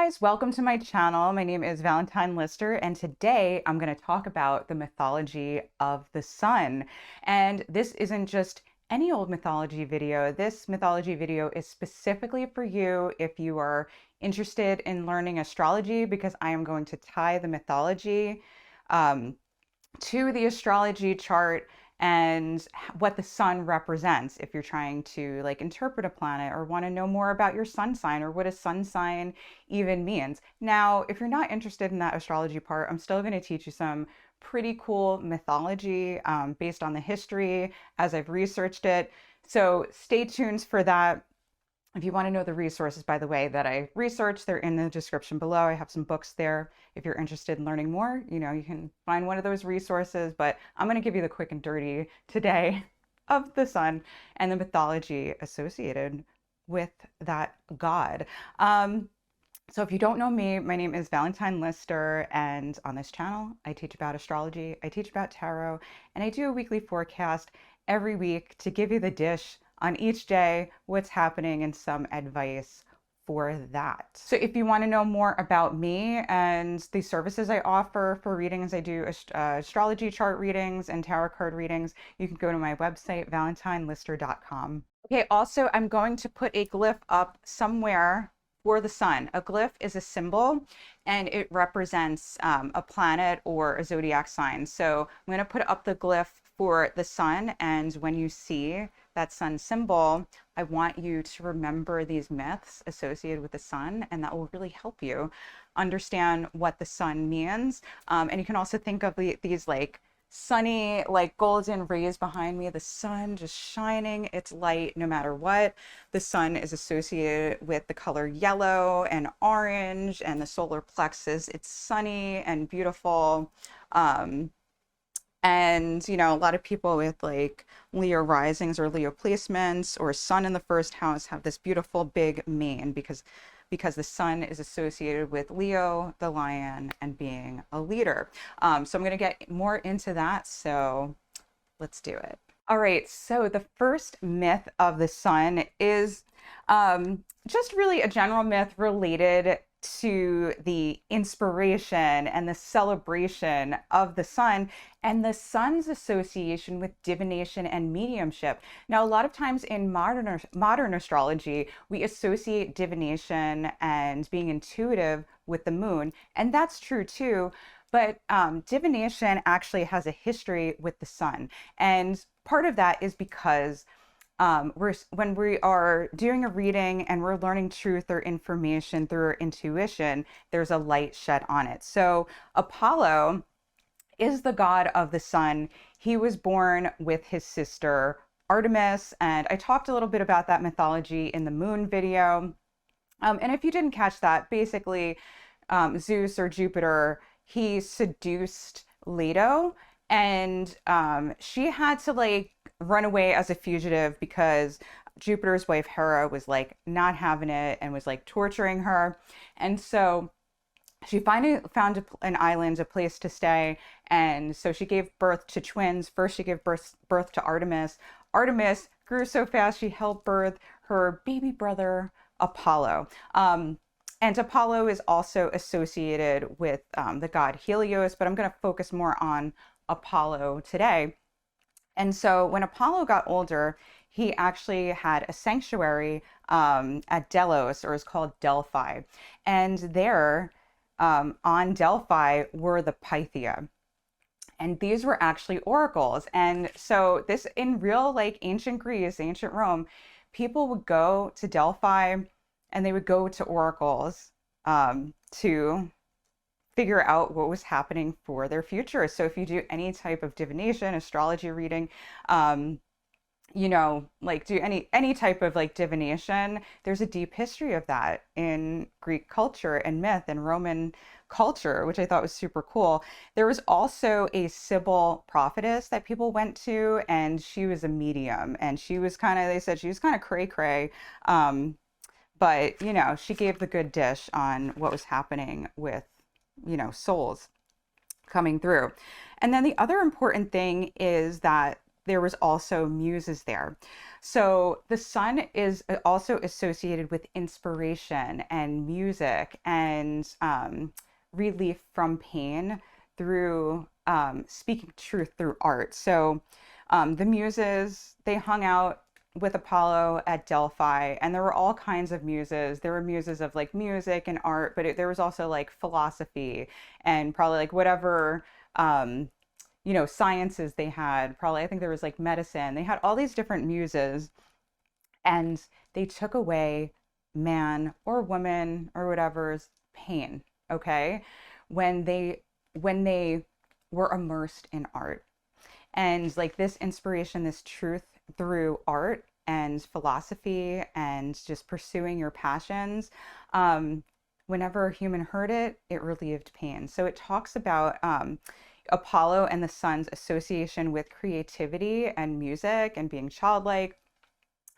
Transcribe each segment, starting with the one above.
guys, welcome to my channel. My name is Valentine Lister, and today I'm going to talk about the mythology of the sun. And this isn't just any old mythology video. This mythology video is specifically for you if you are interested in learning astrology, because I am going to tie the mythology to the astrology chart and what the sun represents if you're trying to like interpret a planet or want to know more about your sun sign or what a sun sign even means. Now, if you're not interested in that astrology part, I'm still going to teach you some pretty cool mythology based on the history as I've researched it. So stay tuned for that. If you want to know the resources, by the way, that I researched, they're in the description below. I have some books there. If you're interested in learning more, you can find one of those resources, but I'm going to give you the quick and dirty today of the sun and the mythology associated with that god. So if you don't know me, my name is Valentine Lister, and on this channel, I teach about astrology, I teach about tarot, and I do a weekly forecast every week to give you the dish on each day, what's happening, and some advice for that. So if you want to know more about me and the services I offer for readings, I do astrology chart readings and tarot card readings. You can go to my website, valentinelister.com. Okay, also, I'm going to put a glyph up somewhere for the sun. A glyph is a symbol and it represents a planet or a zodiac sign. So I'm going to put up the glyph for the sun, and when you see that sun symbol, I want you to remember these myths associated with the sun, and that will really help you understand what the sun means. And you can also think of these like sunny, like golden rays behind me, the sun just shining its light no matter what. The sun is associated with the color yellow and orange, and the solar plexus, it's sunny and beautiful. And, a lot of people with like Leo risings or Leo placements or sun in the first house have this beautiful big mane because the sun is associated with Leo, the lion, and being a leader. So I'm going to get more into that. So let's do it. All right. So the first myth of the sun is just really a general myth related to the inspiration and the celebration of the sun and the sun's association with divination and mediumship. Now, a lot of times in modern astrology, we associate divination and being intuitive with the moon, and that's true too. But divination actually has a history with the sun, and part of that is because when we are doing a reading and we're learning truth or information through our intuition, there's a light shed on it. So Apollo is the god of the sun. He was born with his sister Artemis, and I talked a little bit about that mythology in the moon video. And if you didn't catch that, basically Zeus or Jupiter, he seduced Leto, and she had to like run away as a fugitive because Jupiter's wife Hera was like not having it and was like torturing her. And so she finally found an island, a place to stay. And so she gave birth to twins. First, she gave birth to Artemis. Artemis grew so fast, she helped birth her baby brother, Apollo. And Apollo is also associated with the god Helios, but I'm going to focus more on Apollo today. And so when Apollo got older, he actually had a sanctuary at Delos, or is called Delphi. And there on Delphi were the Pythia. And these were actually oracles. And so this, in real like ancient Greece, ancient Rome, people would go to Delphi and they would go to oracles to figure out what was happening for their future. So if you do any type of divination, astrology reading, like do any type of like divination, there's a deep history of that in Greek culture and myth and Roman culture, which I thought was super cool. There was also a Sybils prophetess that people went to, and she was a medium, and she was they said she was kind of cray cray. But she gave the good dish on what was happening with souls coming through. And then the other important thing is that there was also Muses there. So the sun is also associated with inspiration and music and relief from pain through speaking truth through art. So the Muses, they hung out with Apollo at Delphi, and there were all kinds of muses. There were muses of like music and art, but there was also like philosophy and probably like whatever sciences they had. Probably, I think there was like medicine. They had all these different muses, and they took away man or woman or whatever's pain, okay? When they were immersed in art. And like this inspiration, this truth through art and philosophy and just pursuing your passions, whenever a human heard it, it relieved pain. So it talks about Apollo and the sun's association with creativity and music and being childlike.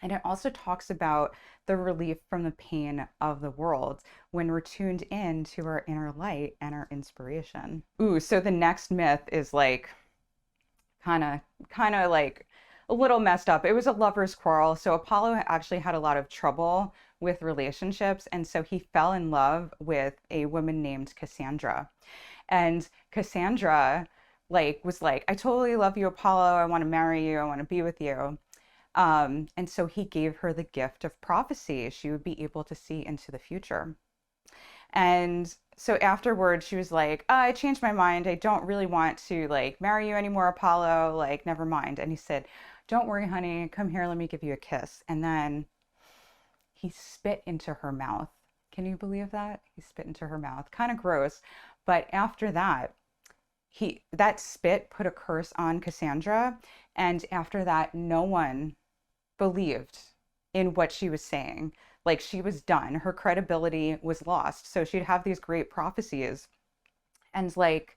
And it also talks about the relief from the pain of the world when we're tuned in to our inner light and our inspiration. Ooh, so the next myth is like kind of like a little messed up. It was a lover's quarrel. So Apollo actually had a lot of trouble with relationships, and so he fell in love with a woman named Cassandra. And Cassandra was like, I totally love you, Apollo. I want to marry you. I want to be with you. And so he gave her the gift of prophecy. She would be able to see into the future. And so afterwards, she was like, I changed my mind. I don't really want to like marry you anymore, Apollo. Like, never mind. And he said, don't worry, honey. Come here. Let me give you a kiss. And then he spit into her mouth. Can you believe that? He spit into her mouth. Kind of gross. But after that, that spit put a curse on Cassandra. And after that, no one believed in what she was saying. Like, she was done. Her credibility was lost. So she'd have these great prophecies, and like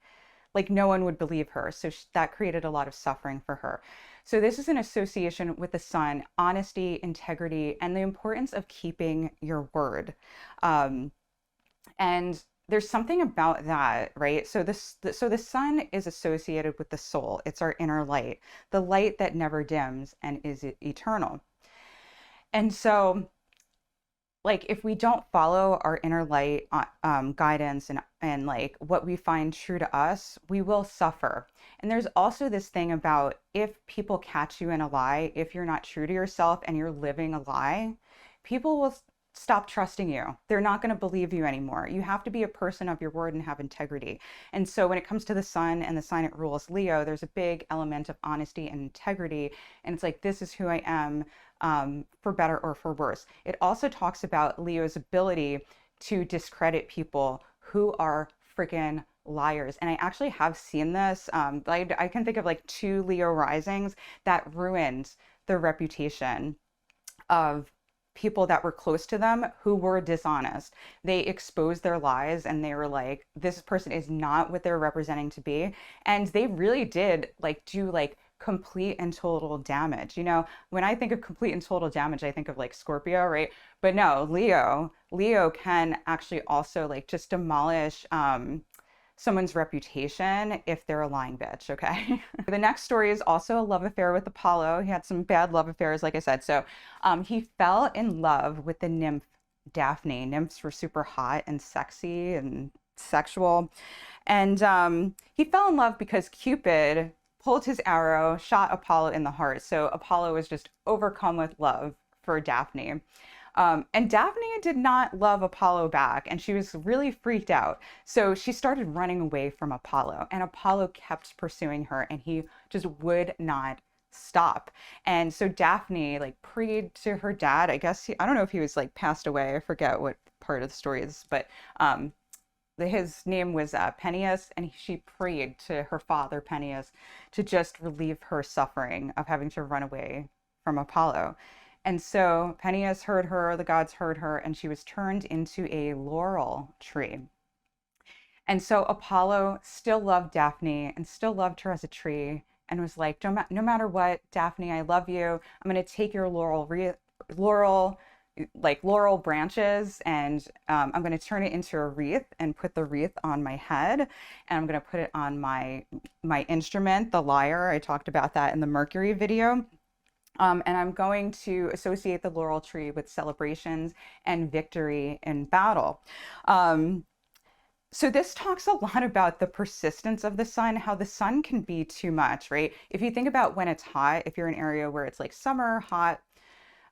no one would believe her. So that created a lot of suffering for her. So this is an association with the sun, honesty, integrity, and the importance of keeping your word. And there's something about that, right? So the sun is associated with the soul. It's our inner light, the light that never dims and is eternal. And so, like, if we don't follow our inner light guidance and like what we find true to us, we will suffer. And there's also this thing about if people catch you in a lie, if you're not true to yourself and you're living a lie, people will stop trusting you. They're not going to believe you anymore. You have to be a person of your word and have integrity. And so when it comes to the sun and the sign it rules, Leo, there's a big element of honesty and integrity. And it's like, this is who I am, for better or for worse. It also talks about Leo's ability to discredit people who are freaking liars. And I actually have seen this. I can think of like 2 Leo risings that ruined the reputation of people that were close to them who were dishonest. They exposed their lies and they were like, this person is not what they're representing to be. And they really did like do like complete and total damage. You know, when I think of complete and total damage, I think of like Scorpio, right? But no, Leo can actually also like just demolish someone's reputation if they're a lying bitch, okay? The next story is also a love affair with Apollo. He had some bad love affairs, like I said. So he fell in love with the nymph Daphne. Nymphs were super hot and sexy and sexual. And he fell in love because Cupid pulled his arrow, shot Apollo in the heart. So Apollo was just overcome with love for Daphne. And Daphne did not love Apollo back, and she was really freaked out. So she started running away from Apollo, and Apollo kept pursuing her, and he just would not stop. And so Daphne like prayed to her dad. I guess I don't know if he was like passed away. I forget what part of the story is, but his name was Peneus, and she prayed to her father Peneus to just relieve her suffering of having to run away from Apollo. And so Peneus heard her, the gods heard her, and she was turned into a laurel tree. And so Apollo still loved Daphne and still loved her as a tree and was like, no matter what, Daphne, I love you. I'm going to take your laurel like laurel branches, and I'm going to turn it into a wreath and put the wreath on my head, and I'm going to put it on my instrument, the lyre. I talked about that in the Mercury video. And I'm going to associate the laurel tree with celebrations and victory in battle. So this talks a lot about the persistence of the sun, how the sun can be too much, right? If you think about when it's hot, if you're in an area where it's like summer, hot,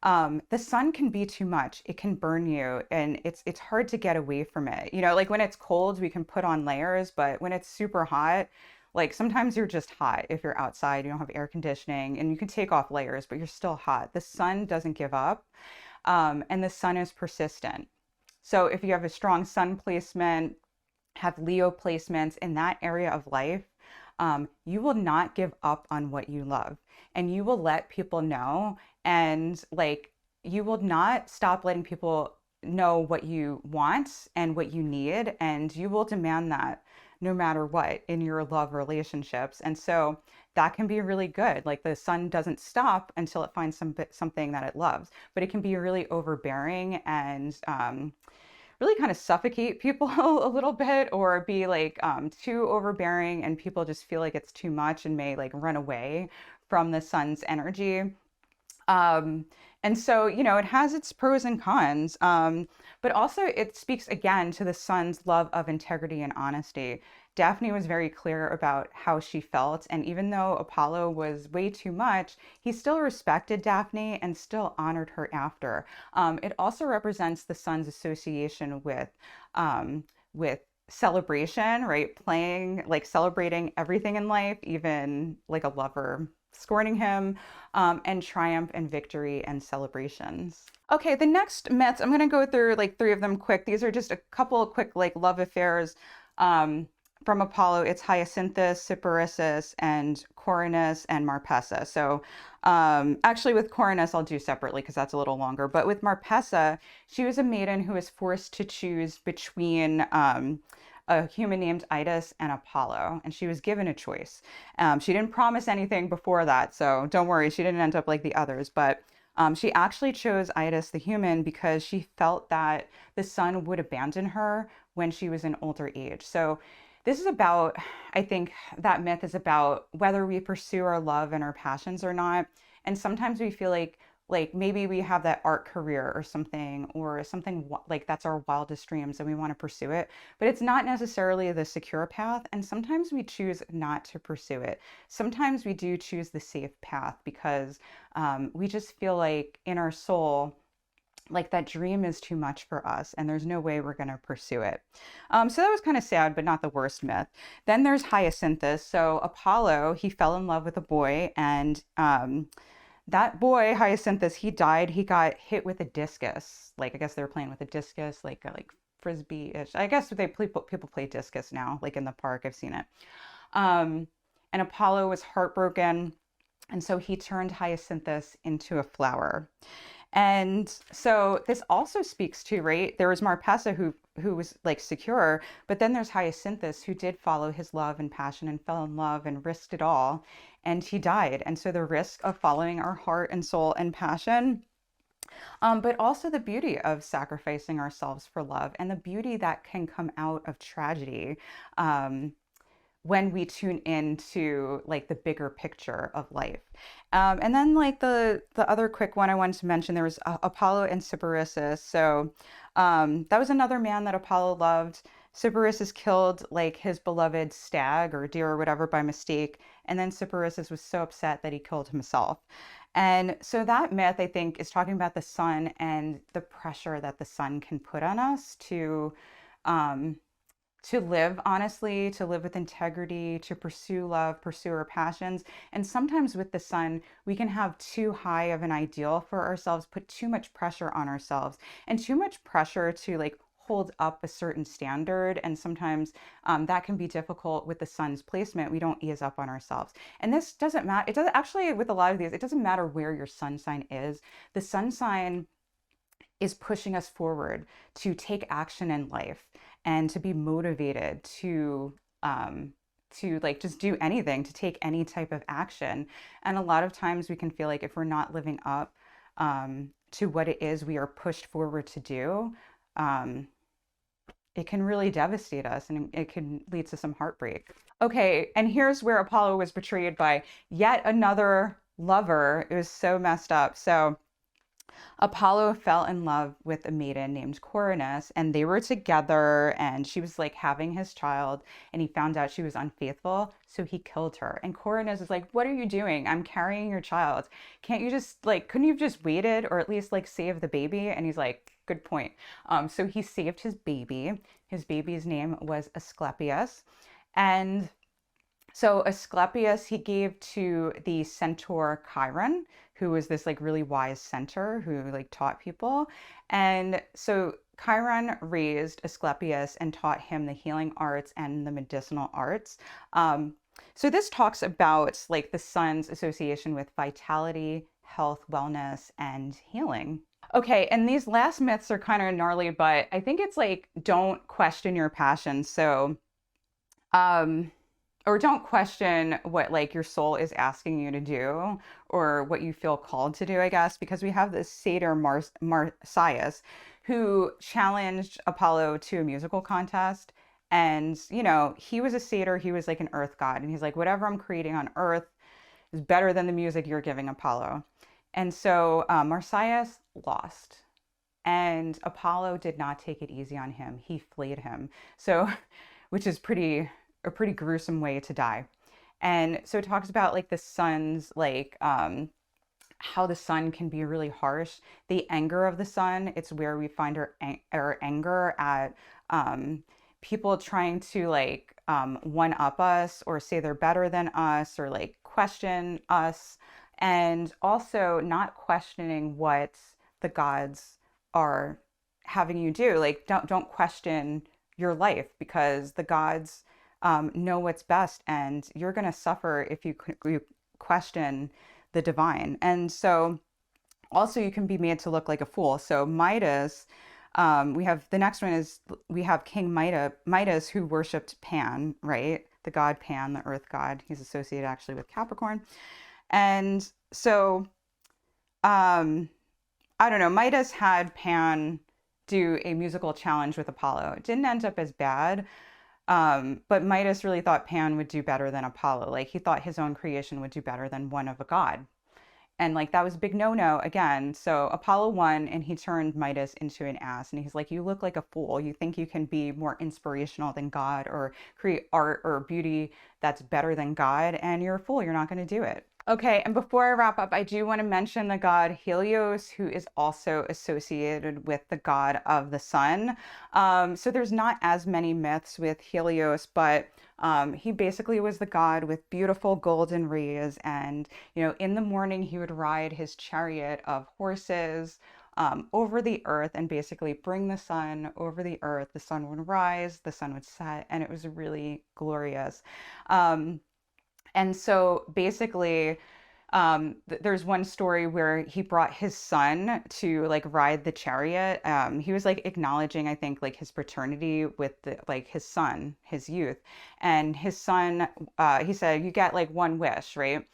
the sun can be too much. It can burn you, and it's hard to get away from it. You know, like when it's cold, we can put on layers, but when it's super hot, like sometimes you're just hot if you're outside, you don't have air conditioning, and you can take off layers, but you're still hot. The sun doesn't give up, and the sun is persistent. So if you have a strong sun placement, have Leo placements in that area of life, you will not give up on what you love, and you will let people know, and like you will not stop letting people know what you want and what you need, and you will demand that no matter what in your love relationships. And so that can be really good. Like the sun doesn't stop until it finds something that it loves, but it can be really overbearing and really kind of suffocate people a little bit, or be like too overbearing, and people just feel like it's too much and may like run away from the sun's energy. Um, and so, you know, it has its pros and cons, but also it speaks again to the sun's love of integrity and honesty. Daphne was very clear about how she felt, and even though Apollo was way too much, he still respected Daphne and still honored her after. It also represents the sun's association with celebration, right? Playing, like celebrating everything in life, even like a lover scorning him, and triumph and victory and celebrations. Okay, the next myths, I'm going to go through like 3 of them quick. These are just a couple of quick like love affairs from Apollo. It's Hyacinthus, Cyparissus, and Coronis, and Marpessa. So actually with Coronis I'll do separately because that's a little longer. But with Marpessa, she was a maiden who was forced to choose between a human named Midas and Apollo, and she was given a choice. She didn't promise anything before that, so don't worry, she didn't end up like the others, but she actually chose Midas the human because she felt that the sun would abandon her when she was in older age. So this is about, I think that myth is about whether we pursue our love and our passions or not. And sometimes we feel like maybe we have that art career or something like that's our wildest dreams and we want to pursue it, but it's not necessarily the secure path. And sometimes we choose not to pursue it. Sometimes we do choose the safe path because we just feel like in our soul, like that dream is too much for us and there's no way we're going to pursue it. So that was kind of sad, but not the worst myth. Then there's Hyacinthus. So Apollo, he fell in love with a boy, and that boy, Hyacinthus, he died. He got hit with a discus. Like, I guess they were playing with a discus, like frisbee-ish. I guess people play discus now, like in the park. I've seen it. And Apollo was heartbroken, and so he turned Hyacinthus into a flower. And so this also speaks to, right, there was Marpessa who was like secure, but then there's Hyacinthus who did follow his love and passion and fell in love and risked it all, and he died. And so the risk of following our heart and soul and passion, but also the beauty of sacrificing ourselves for love, and the beauty that can come out of tragedy, when we tune into like the bigger picture of life. And then like the other quick one I wanted to mention, there was Apollo and Cyparissus. So that was another man that Apollo loved. Cyparissus killed like his beloved stag or deer or whatever by mistake. And then Cyparissus was so upset that he killed himself. And so that myth, I think, is talking about the sun and the pressure that the sun can put on us to live honestly, to live with integrity, to pursue love, pursue our passions. And sometimes with the sun, we can have too high of an ideal for ourselves, put too much pressure on ourselves, and too much pressure to like hold up a certain standard. And sometimes that can be difficult with the sun's placement. We don't ease up on ourselves. And this doesn't matter. It doesn't actually, with a lot of these, it doesn't matter where your sun sign is. The sun sign is pushing us forward to take action in life and to be motivated to like just do anything, to take any type of action. And a lot of times we can feel like if we're not living up to what it is we are pushed forward to do, it can really devastate us, and it can lead to some heartbreak. Okay, and here's where Apollo was betrayed by yet another lover. It was so messed up. So Apollo fell in love with a maiden named Coronis, and they were together, and she was like having his child, and he found out she was unfaithful, so he killed her. And Coronis is like, "What are you doing? I'm carrying your child. Can't you just like, couldn't you have just waited or at least like save the baby?" And he's like, "Good point." So he saved his baby. His baby's name was Asclepius. And so Asclepius, he gave to the centaur Chiron, who was this like really wise centaur who like taught people. And so Chiron raised Asclepius and taught him the healing arts and the medicinal arts. So this talks about like the sun's association with vitality, health, wellness, and healing. Okay, and these last myths are kind of gnarly, but I think it's like, don't question your passion. So, or don't question what like your soul is asking you to do or what you feel called to do, I guess, because we have this satyr Marsayas who challenged Apollo to a musical contest. And, you know, he was a satyr, he was like an earth god. And he's like, whatever I'm creating on earth is better than the music you're giving Apollo. And so Marsayas lost. And Apollo did not take it easy on him. He flayed him. So, which is a pretty gruesome way to die. And so it talks about like the sun's like how the sun can be really harsh. The anger of the sun, it's where we find our anger at people trying to like one up us or say they're better than us or like question us, and also not questioning what the gods are having you do. Like don't question your life, because the gods know what's best, and you're going to suffer if you question the divine. And so also you can be made to look like a fool. So Midas, we have the next one is we have King Midas who worshipped Pan, right? The god Pan, the earth god. He's associated actually with Capricorn. And so I don't know, Midas had Pan do a musical challenge with Apollo. It didn't end up as bad. But Midas really thought Pan would do better than Apollo. Like he thought his own creation would do better than one of a god. And like that was a big no-no again. So Apollo won, and he turned Midas into an ass. And he's like, you look like a fool. You think you can be more inspirational than God or create art or beauty that's better than God, and you're a fool. You're not going to do it. Okay, and before I wrap up, I do want to mention the god Helios, who is also associated with the god of the sun. So there's not as many myths with Helios, but he basically was the god with beautiful golden rays. And, you know, in the morning, he would ride his chariot of horses over the earth and basically bring the sun over the earth. The sun would rise, the sun would set, and it was really glorious. And so basically, there's one story where he brought his son to like ride the chariot. He was like acknowledging, I think, like his paternity with like his son, his youth. And his son, he said, you get like one wish, right?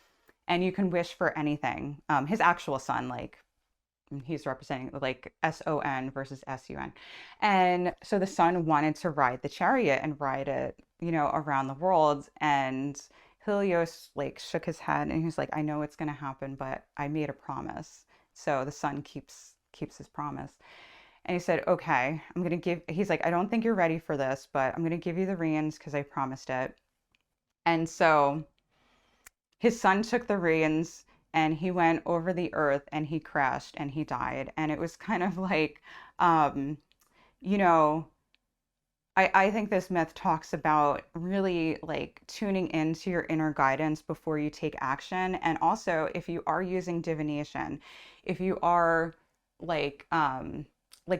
And you can wish for anything. His actual son, like he's representing like SON versus SUN. And so the son wanted to ride the chariot and ride it, you know, around the world. And Helios like shook his head and he was like, I know it's going to happen, but I made a promise. So the son keeps his promise. And he said, okay, I'm going to give, he's like, I don't think you're ready for this, but I'm going to give you the reins because I promised it. And so his son took the reins and he went over the earth and he crashed and he died. And it was kind of like, you know, I think this myth talks about really like tuning into your inner guidance before you take action. And also, if you are using divination, if you are like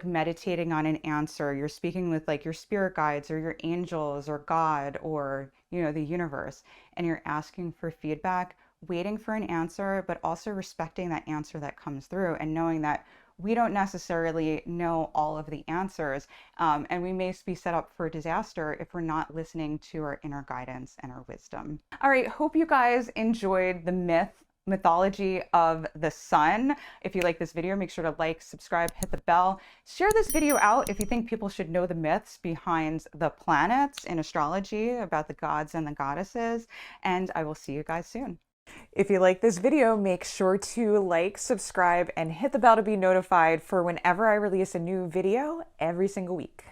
meditating on an answer, you're speaking with like your spirit guides or your angels or God or, you know, the universe, and you're asking for feedback, waiting for an answer, but also respecting that answer that comes through and knowing that we don't necessarily know all of the answers, and we may be set up for disaster if we're not listening to our inner guidance and our wisdom. All right, hope you guys enjoyed the myth mythology of the sun. If you like this video, make sure to like, subscribe, hit the bell. Share this video out if you think people should know the myths behind the planets in astrology, about the gods and the goddesses. And I will see you guys soon. If you like this video, make sure to like, subscribe, and hit the bell to be notified for whenever I release a new video every single week.